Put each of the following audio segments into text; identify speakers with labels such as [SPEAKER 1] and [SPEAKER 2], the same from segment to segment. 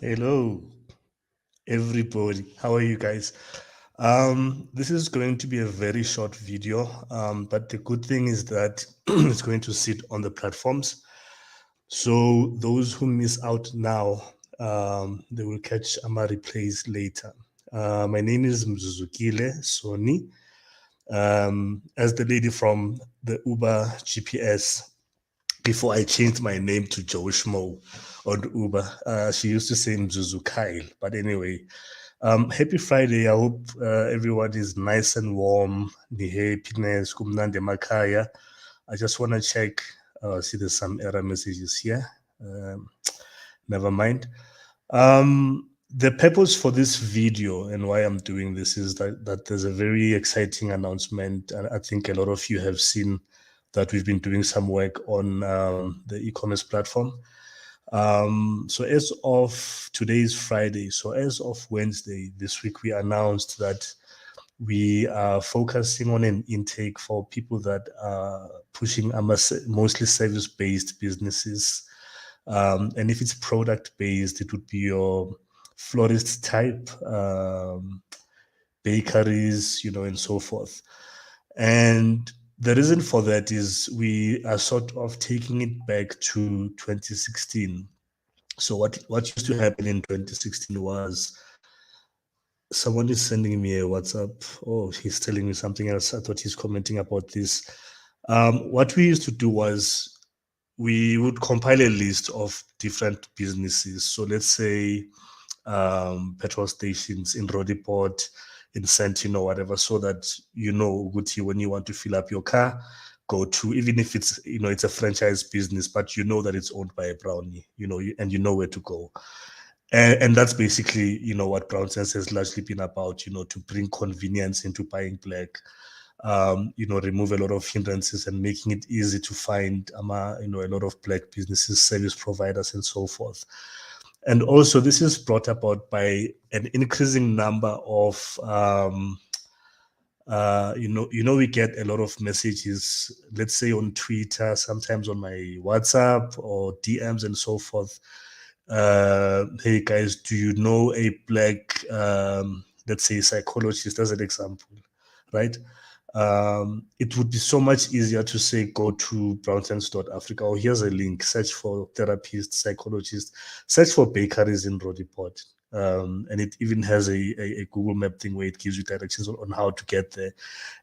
[SPEAKER 1] Hello, everybody. How are you guys? This is going to be a very short video, but the good thing is that it's going to sit on the platforms. So those who miss out now, they will catch Ama replays later. My name is Mzuzukile Soni. As the lady from the Uber GPS, before I changed my name to Joe Schmo on Uber, she used to say Mzuzu Kyle. But anyway, happy Friday. I hope everyone is nice and warm. Ni happiness, kumnandi makaya. I just want to check. See, there's some error messages here. Never mind. The purpose for this video and why I'm doing this is that there's a very exciting announcement. And I think a lot of you have seen that we've been doing some work on the e-commerce platform. So as of today's Friday, so as of Wednesday this week, we announced that we are focusing on an intake for people that are pushing mostly service-based businesses. And if it's product-based, it would be your florist type, bakeries, and so forth. And the reason for that is we are sort of taking it back to 2016. So what used to happen in 2016 was someone is sending me a WhatsApp. Oh, he's telling me something else. I thought he's commenting about this. What we used to do was we would compile a list of different businesses. So let's say petrol stations in Rodiport, in Santino, whatever, so that Guti, when you want to fill up your car, go to, even if it's it's a franchise business, but that it's owned by a brownie, and you know where to go. And that's basically what BrownSense has largely been about, to bring convenience into buying black, remove a lot of hindrances and making it easy to find a lot of black businesses, service providers, and so forth. And also, this is brought about by an increasing number of, we get a lot of messages, let's say on Twitter, sometimes on my WhatsApp or DMs and so forth. Hey guys, do you know a black, let's say, psychologist as an example, right? It would be so much easier to say go to BrownSense.Africa, or here's a link, search for therapist, psychologist, search for bakeries in Rodiport. And it even has a Google Map thing where it gives you directions on how to get there.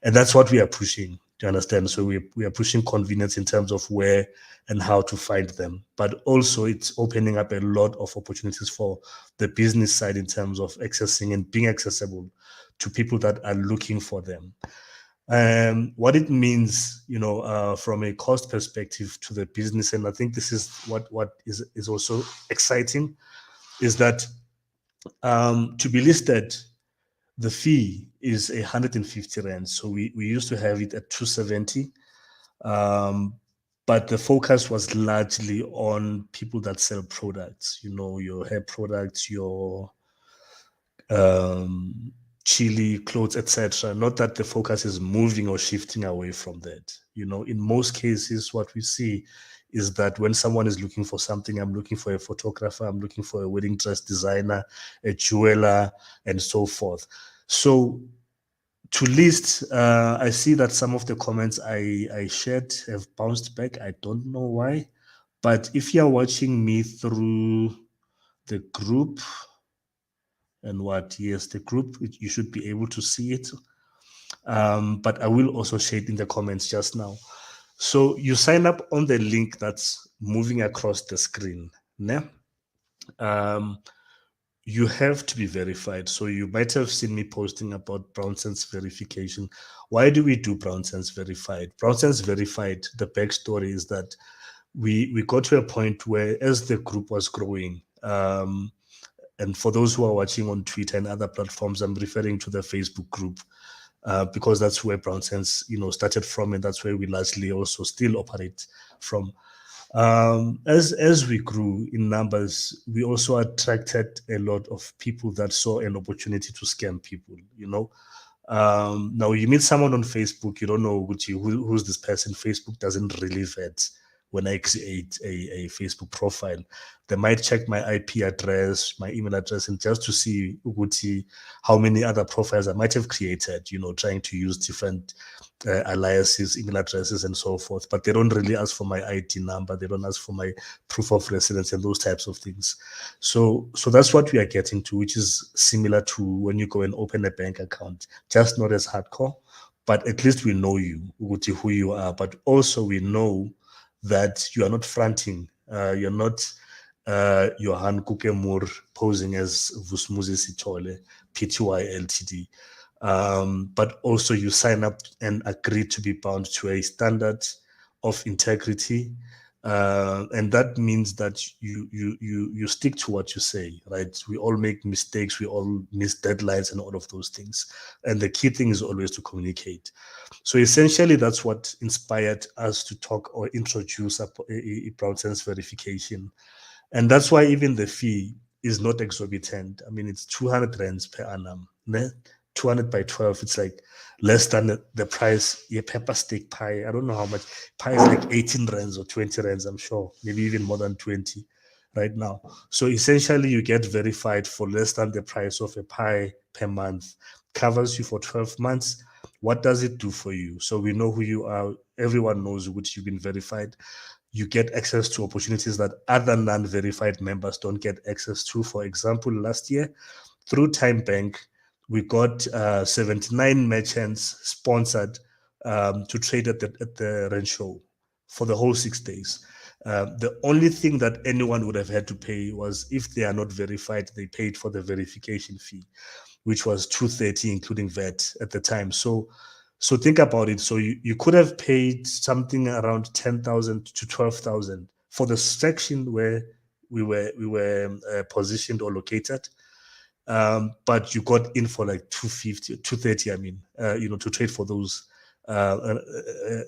[SPEAKER 1] And that's what we are pushing, do you understand? So we are pushing convenience in terms of where and how to find them. But also it's opening up a lot of opportunities for the business side in terms of accessing and being accessible to people that are looking for them. What it means, from a cost perspective to the business, and I think this is what is also exciting, is that to be listed, the fee is 150 rand. So we used to have it at 270, but the focus was largely on people that sell products, your hair products, your chili, clothes, etc. Not that the focus is moving or shifting away from that. In most cases, what we see is that when someone is looking for something, I'm looking for a photographer, I'm looking for a wedding dress designer, a jeweler, and so forth. So to list, I see that some of the comments I shared have bounced back. I don't know why, but if you're watching me through the group and what, yes, the group, you should be able to see it. But I will also share it in the comments just now. So you sign up on the link that's moving across the screen. Ne? You have to be verified. So you might have seen me posting about BrownSense verification. Why do we do BrownSense verified? BrownSense verified, the backstory is that we got to a point where as the group was growing, and for those who are watching on Twitter and other platforms, I'm referring to the Facebook group, because that's where BrownSense, started from, and that's where we largely also still operate from. As we grew in numbers, we also attracted a lot of people that saw an opportunity to scam people. Now you meet someone on Facebook, you don't know who's this person. Facebook doesn't really vet. When I create a Facebook profile, they might check my IP address, my email address, and just to see how many other profiles I might have created, trying to use different aliases, email addresses, and so forth. But they don't really ask for my ID number. They don't ask for my proof of residence and those types of things. So that's what we are getting to, which is similar to when you go and open a bank account, just not as hardcore, but at least we know you, who you are. But also we know that you are not fronting. You're not Johan Kukemur posing as Vusmuzi Sitole, Pty Ltd. But also you sign up and agree to be bound to a standard of integrity, and that means that you stick to what you say, right? We all make mistakes, we all miss deadlines and all of those things, and the key thing is always to communicate. So essentially, that's what inspired us to talk or introduce a BrownSense verification, and that's why even the fee is not exorbitant. I mean, it's 200 rands per annum. Ne? 200 by 12, it's like less than the price a pepper steak pie. I don't know how much. Pie is like 18 rands or 20 rands, I'm sure, maybe even more than 20 right now. So essentially, you get verified for less than the price of a pie per month. Covers you for 12 months. What does it do for you? So we know who you are. Everyone knows which you've been verified. You get access to opportunities that other non-verified members don't get access to. For example, last year, through Time Bank, we got 79 merchants sponsored to trade at the rent show for the whole 6 days. The only thing that anyone would have had to pay was if they are not verified, they paid for the verification fee, which was 230, including VAT at the time. So think about it. So you could have paid something around 10,000 to 12,000 for the section where we were positioned or located. But you got in for like 250, 230, I mean, to trade for those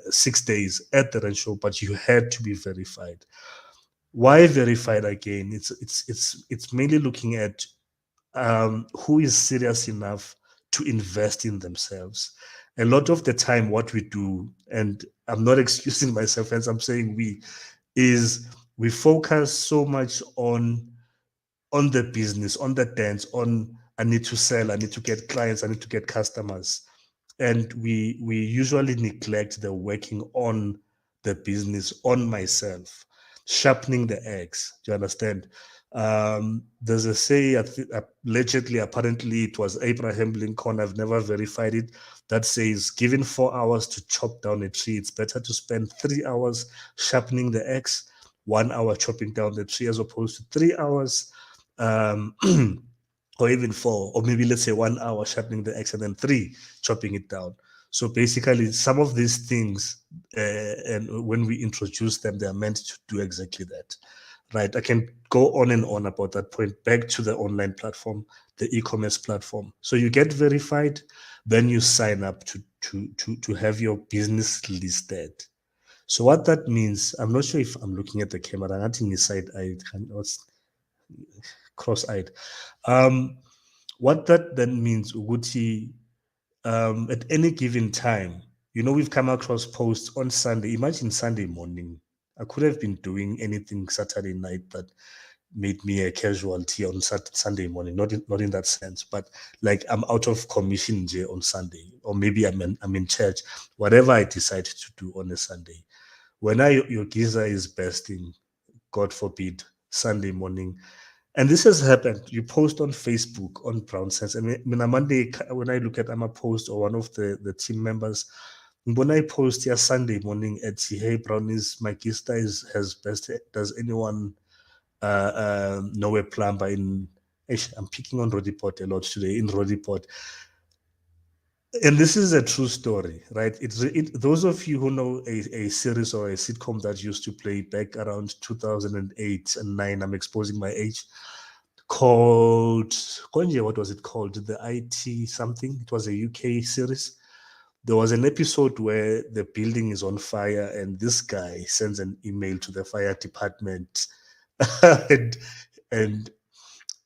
[SPEAKER 1] 6 days at the rent show, but you had to be verified. Why verified again? It's mainly looking at who is serious enough to invest in themselves. A lot of the time, what we do, and I'm not excusing myself as I'm saying we, is we focus so much on the business, on the dance, on I need to sell, I need to get clients, I need to get customers, and we usually neglect the working on the business, on myself, sharpening the eggs. Do you understand? There's a say, allegedly, apparently, it was Abraham Lincoln. I've never verified it. That says, given 4 hours to chop down a tree, it's better to spend 3 hours sharpening the eggs, 1 hour chopping down the tree, as opposed to 3 hours um, or even four, or maybe let's say 1 hour sharpening the X and then three chopping it down. So basically, some of these things, and when we introduce them, they are meant to do exactly that, right? I can go on and on about that point. Back to the online platform, the e-commerce platform. So you get verified, then you sign up to have your business listed. So what that means, I'm not sure if I'm looking at the camera. I think side-eyed, cross-eyed. What that then means, Uguti, at any given time, we've come across posts on Sunday. Imagine Sunday morning. I could have been doing anything Saturday night that made me a casualty on Sunday morning. Not in that sense, but like I'm out of commission on Sunday, or maybe I'm in church. Whatever I decide to do on a Sunday, when your geezer is bursting, God forbid, Sunday morning. And this has happened. You post on Facebook on BrownSense. I mean, on Monday, when I look at I'm a post or one of the team members, when I post here Sunday morning at hey Brownies, my geezer has bursted. Does anyone know a plumber in? I'm picking on Rodiport a lot today in Rodiport. And this is a true story, right? Those of you who know a series or a sitcom that used to play back around 2008 and 9, I'm exposing my age, called, Konje, what was it called? The IT something. It was a UK series. There was an episode where the building is on fire and this guy sends an email to the fire department and, and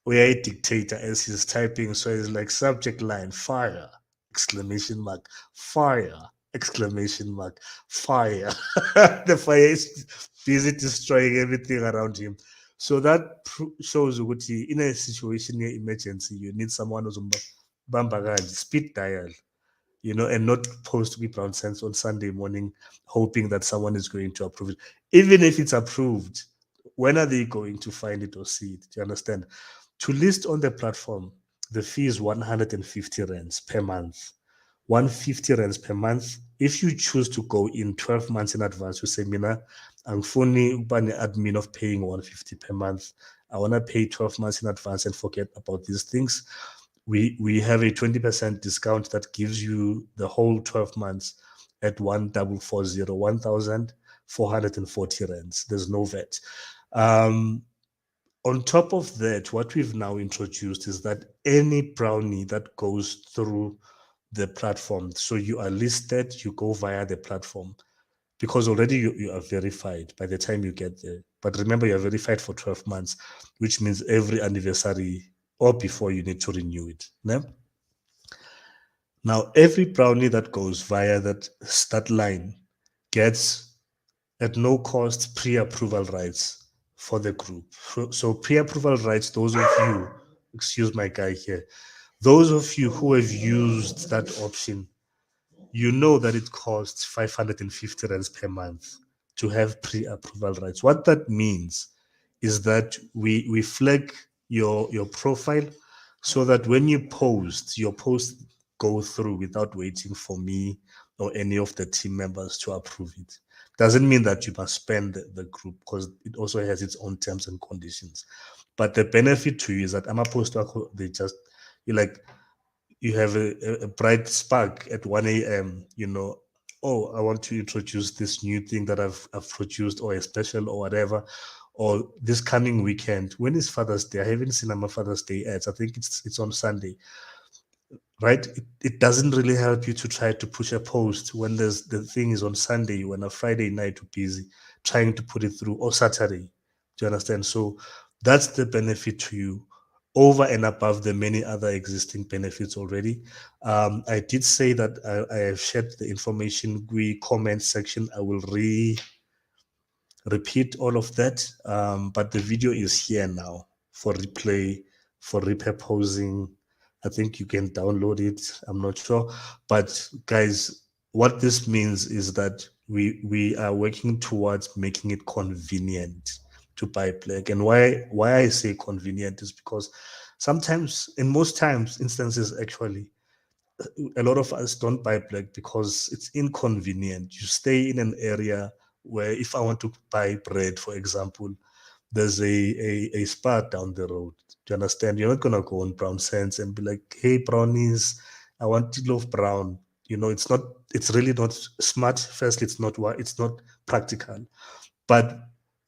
[SPEAKER 1] we are a dictator as he's typing. So it's like subject line, fire, exclamation mark, fire, exclamation mark, fire. The fire is busy destroying everything around him. So that shows what in a situation near emergency, you need someone who's bamba speed dial, and not post to be BrownSense on Sunday morning, hoping that someone is going to approve it. Even if it's approved, when are they going to find it or see it? Do you understand? To list on the platform, the fee is 150 rands per month. 150 rands per month. If you choose to go in 12 months in advance, you say, Mina, I'm fully admin of paying 150 per month. I want to pay 12 months in advance and forget about these things. We have a 20% discount that gives you the whole 12 months at 1,440 rands. There's no VAT. On top of that, what we've now introduced is that any brownie that goes through the platform, so you are listed, you go via the platform, because already you are verified by the time you get there. But remember, you're verified for 12 months, which means every anniversary or before you need to renew it. No? Now, every brownie that goes via that line gets at no cost pre-approval rights for the group. So pre-approval rights, those of you, excuse my guy here, those of you who have used that option, you know that it costs 550 rands per month to have pre-approval rights. What that means is that we flag your profile so that when you post, your posts go through without waiting for me or any of the team members to approve it. Doesn't mean that you must spend the group, because it also has its own terms and conditions. But the benefit to you is that I'm opposed to you like you have a bright spark at 1 a.m. Oh, I want to introduce this new thing that I've produced, or a special or whatever, or this coming weekend. When is Father's Day? I haven't seen my Father's Day ads. I think it's on Sunday, right? It doesn't really help you to try to push a post when the thing is on Sunday, when a Friday night you're busy trying to put it through, or Saturday. Do you understand? So that's the benefit to you over and above the many other existing benefits already. I did say that I have shared the information we comment section. I will repeat all of that, but the video is here now for replay, for repurposing. I think you can download it. I'm not sure, but guys, what this means is that we are working towards making it convenient to buy Black. And why I say convenient is because sometimes, in most times, instances actually, a lot of us don't buy Black because it's inconvenient. You stay in an area where, if I want to buy bread, for example, there's a spot down the road. Do you understand? You're not gonna go on BrownSense and be like, "Hey, brownies, I want to love brown." It's not. It's really not smart. Firstly, it's not practical. But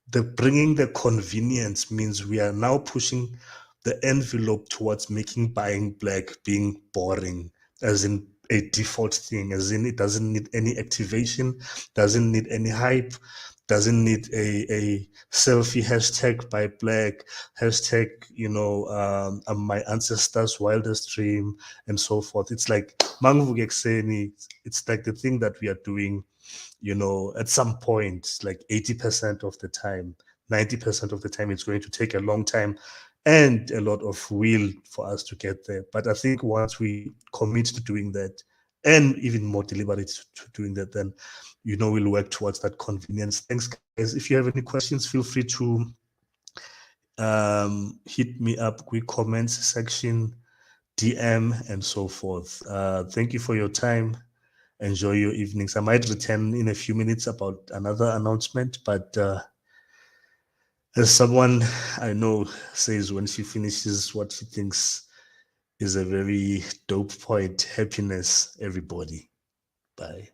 [SPEAKER 1] the bringing the convenience means we are now pushing the envelope towards making buying Black being boring, as in a default thing, as in it doesn't need any activation, doesn't need any hype, doesn't need a selfie hashtag by black, hashtag, my ancestors' wildest dream, and so forth. It's like Manguvuke Ekseni, it's like the thing that we are doing, at some point, like 80% of the time, 90% of the time, it's going to take a long time and a lot of will for us to get there. But I think once we commit to doing that, and even more deliberate to doing that, then we'll work towards that convenience. Thanks, guys. If you have any questions, feel free to hit me up, quick comments section, DM, and so forth. Thank you for your time. Enjoy your evenings. I might return in a few minutes about another announcement, but as someone I know says when she finishes what she thinks is a very dope point, happiness, everybody. Bye.